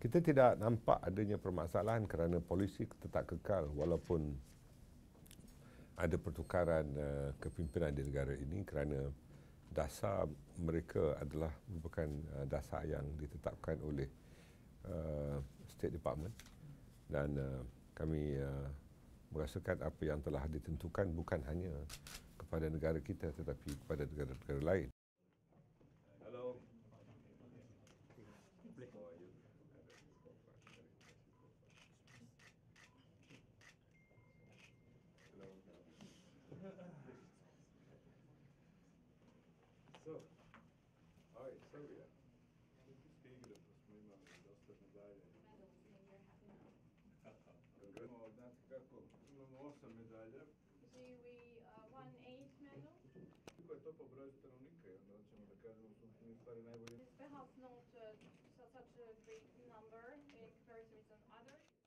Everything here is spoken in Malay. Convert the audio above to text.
Kita tidak nampak adanya permasalahan kerana polisi tetap kekal walaupun ada pertukaran kepimpinan di negara ini kerana dasar mereka adalah merupakan dasar yang ditetapkan oleh State Department dan kami merasakan apa yang telah ditentukan bukan hanya kepada negara kita tetapi kepada negara-negara lain. Hello. So, oi, Sylvia. Koliko je to po broju stanovnika i onda hoćemo da kažemo da smo mi stvari najbolji.